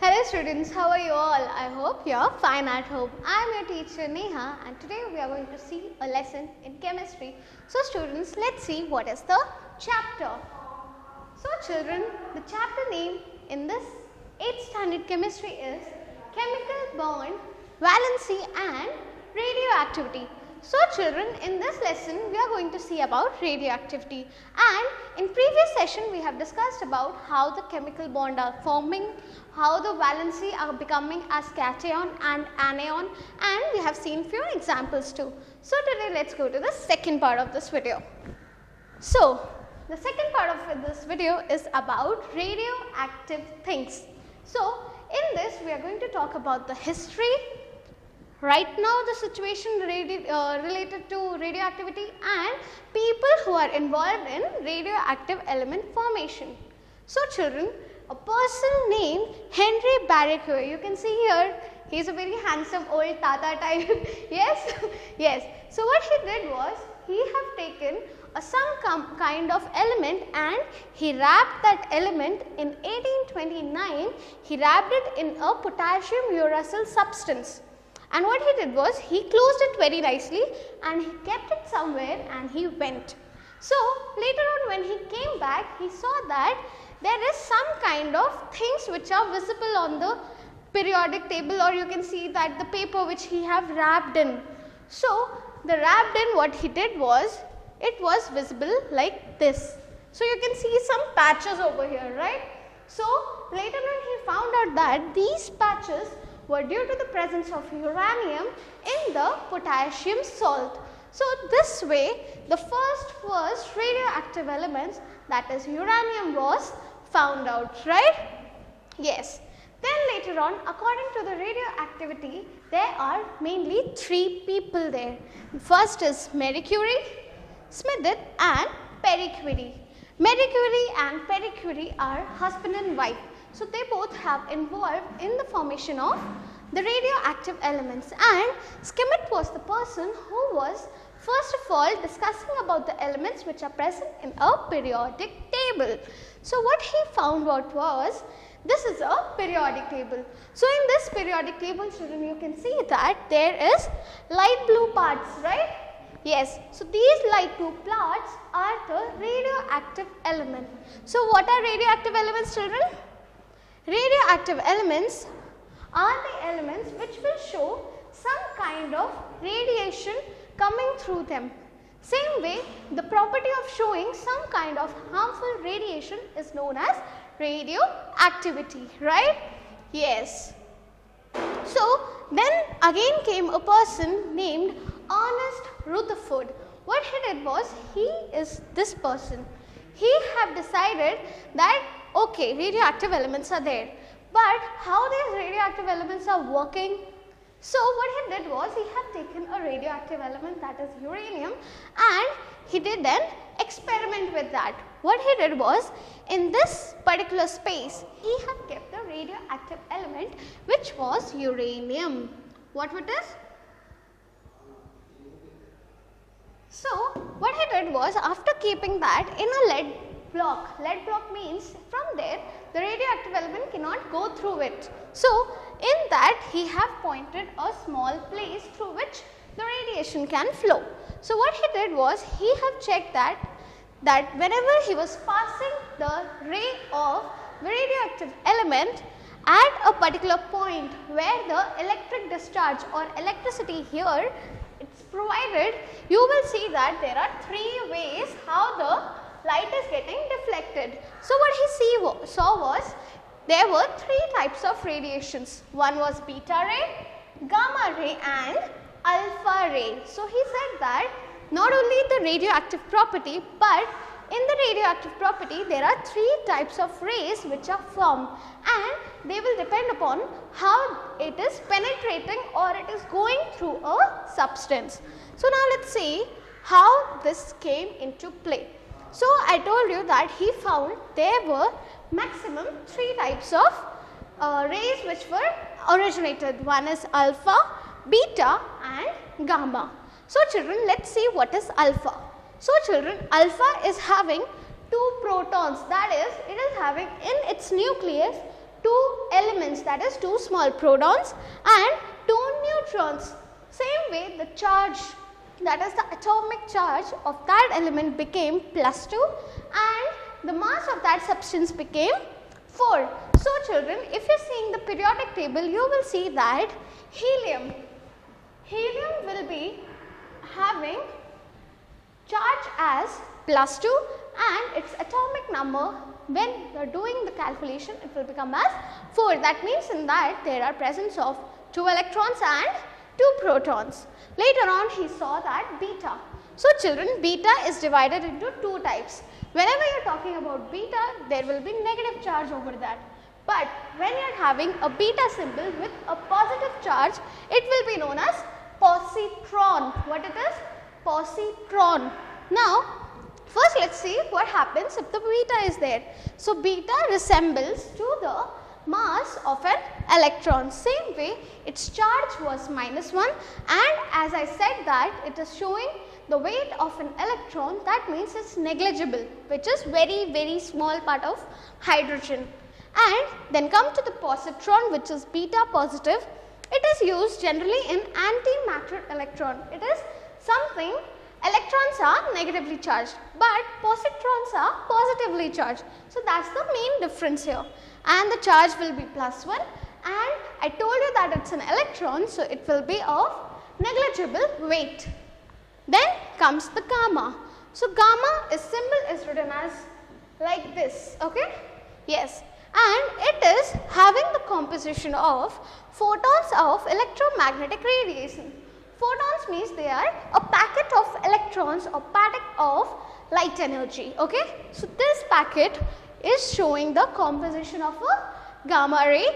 Hello students, how are you all? I hope you are fine at home. I am your teacher Neha and today we are going to see a lesson in chemistry. So students, let's see what is the chapter. So children, the chapter name in this 8th standard chemistry is Chemical Bond, Valency and Radioactivity. So children, in this lesson we are going to see about radioactivity, and in previous session we have discussed about how the chemical bond are forming, how the valency are becoming as cation and anion, and we have seen few examples too. So today let's go to the second part of this video. So the second part of this video is about radioactive things. So in this we are going to talk about the history, right now the situation related to radioactivity, and people who are involved in radioactive element formation. So children, a person named Henry Becquerel, you can see here, he is a very handsome old tata type. Yes, yes. So what he did was, he have taken some kind of element and he wrapped that element in 1829, he wrapped it in a potassium uracil substance. And what he did was, he closed it very nicely and he kept it somewhere and he went. So later on when he came back, he saw that there is some kind of things which are visible on the periodic table, or you can see that the paper which he have wrapped in. So the wrapped in, what he did was, it was visible like this. So you can see some patches over here, right? So later on he found out that these patches were due to the presence of uranium in the potassium salt. So this way the first radioactive elements, that is uranium, was found out, right? Yes. Then later on, according to the radioactivity, there are mainly 3 people there. First is Marie Curie, Smith and Marie Curie. Marie Curie and Marie Curie are husband and wife. So they both have involved in the formation of the radioactive elements, and Schmidt was the person who was first of all discussing about the elements which are present in a periodic table. So what he found out was, this is a periodic table. So in this periodic table, children, you can see that there is light blue parts, right? Yes, so these light blue parts are the radioactive element. So what are radioactive elements, children? Radioactive elements are the elements which will show some kind of radiation coming through them. Same way, the property of showing some kind of harmful radiation is known as radioactivity, right? Yes. So then again came a person named Ernest Rutherford. What he did was, he is this person. He have decided that okay, radioactive elements are there, but how these radioactive elements are working? So what he did was, he had taken a radioactive element, that is uranium, and he did an experiment with that. What he did was, in this particular space, he had kept the radioactive element which was uranium. What it is? So what he did was, after keeping that in a lead block means from there the radioactive element cannot go through it. So in that he have pointed a small place through which the radiation can flow. So what he did was, he have checked that whenever he was passing the ray of the radioactive element at a particular point where the electric discharge or electricity here it's provided, you will see that there are 3 ways how the light is getting deflected. So what he saw was, there were 3 types of radiations. One was beta ray, gamma ray and alpha ray. So he said that not only the radioactive property, but in the radioactive property there are 3 types of rays which are formed, and they will depend upon how it is penetrating or it is going through a substance. So now let's see how this came into play. So I told you that he found there were maximum 3 types of rays which were originated. One is alpha, beta and gamma. So children, let's see what is alpha. So children, alpha is having 2 protons, that is, it is having in its nucleus two elements, that is 2 small protons and 2 neutrons. Same way the charge, that is the atomic charge of that element became +2 and the mass of that substance became 4. So children, if you are seeing the periodic table, you will see that helium will be having charge as +2 and its atomic number, when you are doing the calculation, it will become as 4. That means in that there are presence of 2 electrons and 2 protons. Later on he saw that beta. So children, beta is divided into 2 types. Whenever you are talking about beta, there will be negative charge over that. But when you are having a beta symbol with a positive charge, it will be known as positron. What it is? Positron. Now, first let us see what happens if the beta is there. So, beta resembles to the mass of an electron. Same way, its charge was -1 and as I said that it is showing the weight of an electron, that means it is negligible, which is very small part of hydrogen. And then come to the positron, which is beta positive. It is used generally in antimatter electron. It is something, electrons are negatively charged, but positrons are positively charged. So that is the main difference here. And the charge will be +1 and I told you that it is an electron, so it will be of negligible weight. Then comes the gamma. So gamma is symbol is written as like this, okay? Yes, and it is having the composition of photons of electromagnetic radiation. Photons means they are a packet of electrons or packet of light energy, okay? So this packet is showing the composition of a gamma ray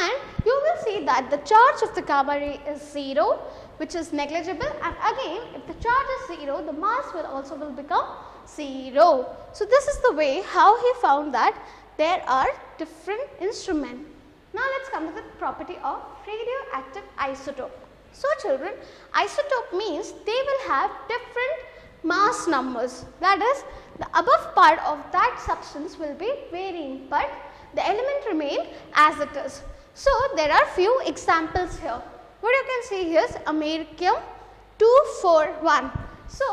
and you will see that the charge of the gamma ray is 0, which is negligible, and again if the charge is 0, the mass will also become 0. So this is the way how he found that there are different instruments. Now let us come to the property of radioactive isotope. So children, isotope means they will have different mass numbers, that is the above part of that substance will be varying, but the element remain as it is. So there are few examples here. What you can see here is americium 241. So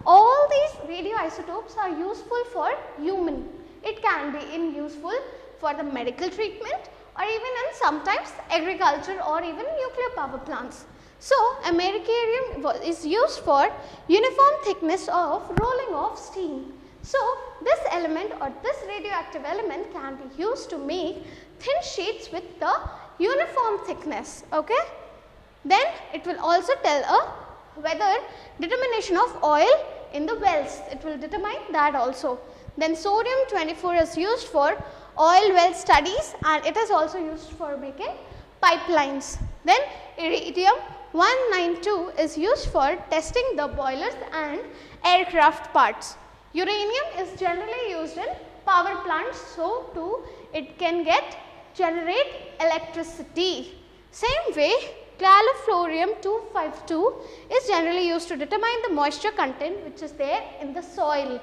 all these radioisotopes are useful for human. It can be useful for the medical treatment or even in sometimes agriculture or even nuclear power plants. So americium is used for uniform thickness of rolling of steam. So this element or this radioactive element can be used to make thin sheets with the uniform thickness, okay? Then it will also tell a weather determination of oil in the wells, it will determine that also. Then sodium 24 is used for oil well studies and it is also used for making pipelines. Then iridium 192 is used for testing the boilers and aircraft parts. Uranium is generally used in power plants, so it can generate electricity. Same way, Claliflorium 252 is generally used to determine the moisture content which is there in the soil,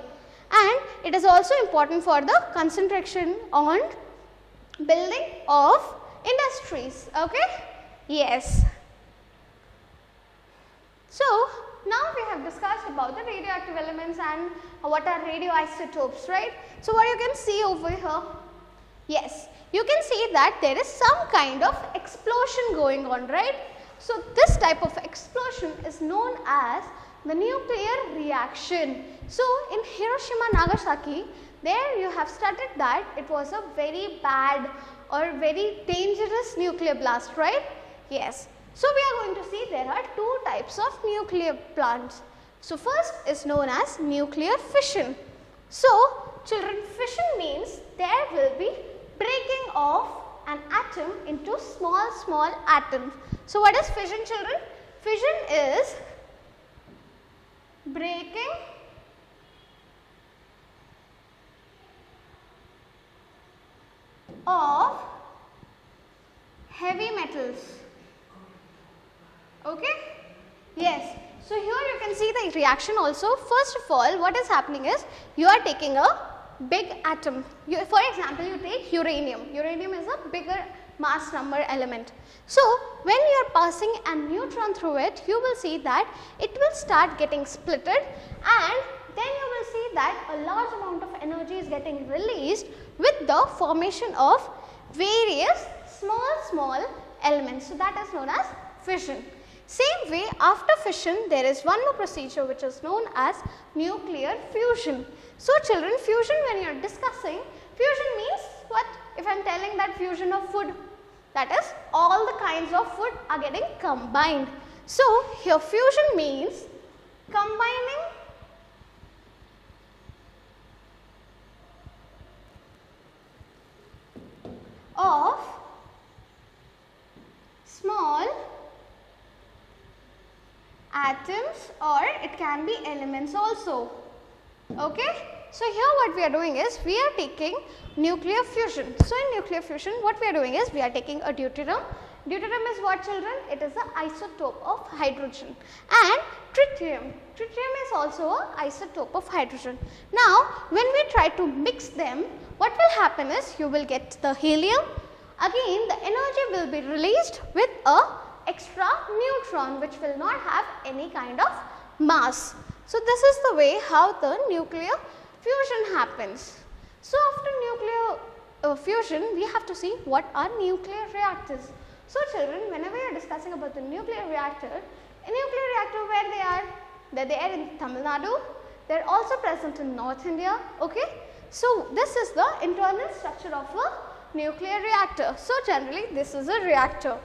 and it is also important for the concentration on building of industries, okay? Yes. So now we have discussed about the radioactive elements and what are radioisotopes, right? So what you can see over here, yes, you can see that there is some kind of explosion going on, right? So this type of explosion is known as the nuclear reaction. So in Hiroshima, Nagasaki, there you have studied that it was a very bad or very dangerous nuclear blast, right? Yes. So we are going to see there are two types of nuclear plants. So first is known as nuclear fission. So children, fission means there will be breaking of an atom into small atoms. So what is fission, children? Fission is breaking of heavy metals. Okay? Yes. So here you can see the reaction also. First of all, what is happening is you are taking a big atom. For example, you take uranium. Uranium is a bigger mass number element. So, when you are passing a neutron through it, you will see that it will start getting splitted, and then you will see that a large amount of energy is getting released with the formation of various small elements. So, that is known as fission. Same way, after fission there is one more procedure which is known as nuclear fusion. So, children, fusion, when you are discussing, fusion means what? If I am telling that fusion of food, that is all the kinds of food are getting combined. So, here fusion means combining of small atoms, or it can be elements also. Okay. So, here what we are doing is we are taking nuclear fusion. So, in nuclear fusion what we are doing is we are taking a deuterium. Deuterium is what, children? It is the isotope of hydrogen, and tritium. Tritium is also an isotope of hydrogen. Now, when we try to mix them, what will happen is you will get the helium. Again, the energy will be released with a extra neutron which will not have any kind of mass. So, this is the way how the nuclear fusion happens. So, after nuclear fusion, we have to see what are nuclear reactors. So, children, whenever you are discussing about the nuclear reactor, a nuclear reactor where they are? They are there in Tamil Nadu. They are also present in North India. Okay. So, this is the internal structure of a nuclear reactor. So, generally this is a reactor.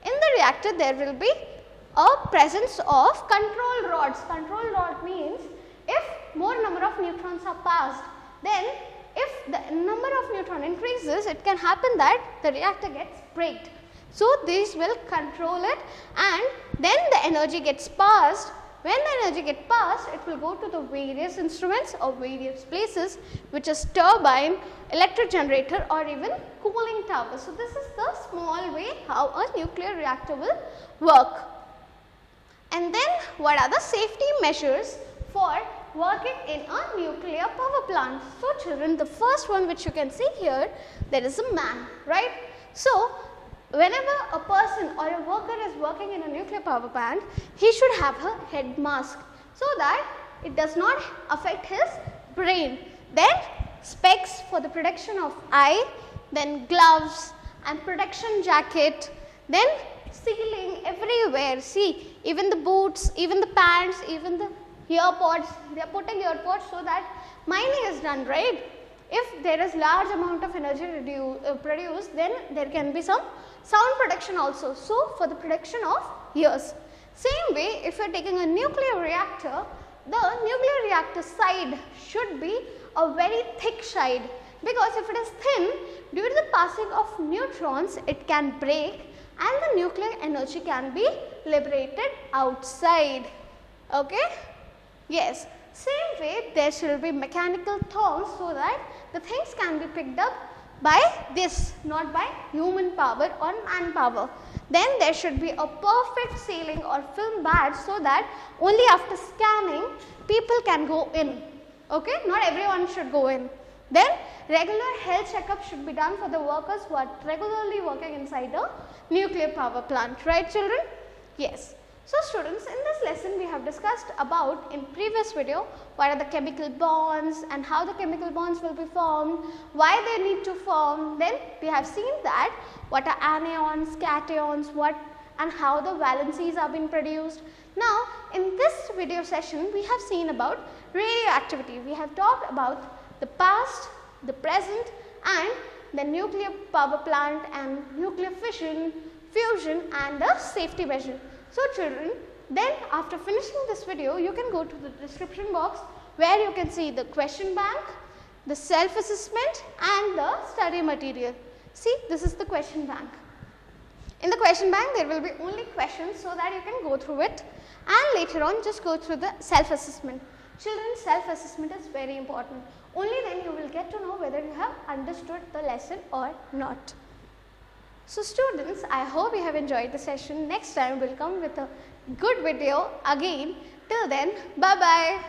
In the reactor there will be a presence of control rods. Control rod means if more number of neutrons are passed, then if the number of neutron increases, it can happen that the reactor gets braked. So, these will control it, and then the energy gets passed. When the energy gets passed, it will go to the various instruments or various places, which is turbine, electric generator, or even cooling tower. So, this is the small way how a nuclear reactor will work. And then what are the safety measures for working in a nuclear power plant? So, children, the first one which you can see here, there is a man, right? So, whenever a person or a worker is working in a nuclear power plant, he should have a head mask so that it does not affect his brain. Then specs for the protection of eye, then gloves and protection jacket, then sealing everywhere. See, even the boots, even the pants, even the earpods, they are putting earpods so that mining is done, right? If there is large amount of energy produced, then there can be some sound protection also. So, for the protection of ears. Same way, if you are taking a nuclear reactor, the nuclear reactor side should be a very thick side, because if it is thin, due to the passing of neutrons, it can break and the nuclear energy can be liberated outside. Okay? Yes. Same way, there should be mechanical thongs so that the things can be picked up by this, not by human power or manpower. Then there should be a perfect sealing or film badge so that only after scanning people can go in. Okay? Not everyone should go in. Then regular health checkup should be done for the workers who are regularly working inside a nuclear power plant. Right, children? Yes. So, students, in this lesson we have discussed about in previous video what are the chemical bonds and how the chemical bonds will be formed, why they need to form. Then we have seen that what are anions, cations, what and how the valencies are being produced. Now, in this video session we have seen about radioactivity. We have talked about the past, the present and the nuclear power plant and nuclear fission, fusion and the safety measure. So, children, then after finishing this video, you can go to the description box where you can see the question bank, the self-assessment and the study material. See, this is the question bank. In the question bank, there will be only questions so that you can go through it, and later on just go through the self-assessment. Children, self-assessment is very important. Only then you will get to know whether you have understood the lesson or not. So, students, I hope you have enjoyed the session. Next time we will come with a good video again. Till then, bye-bye.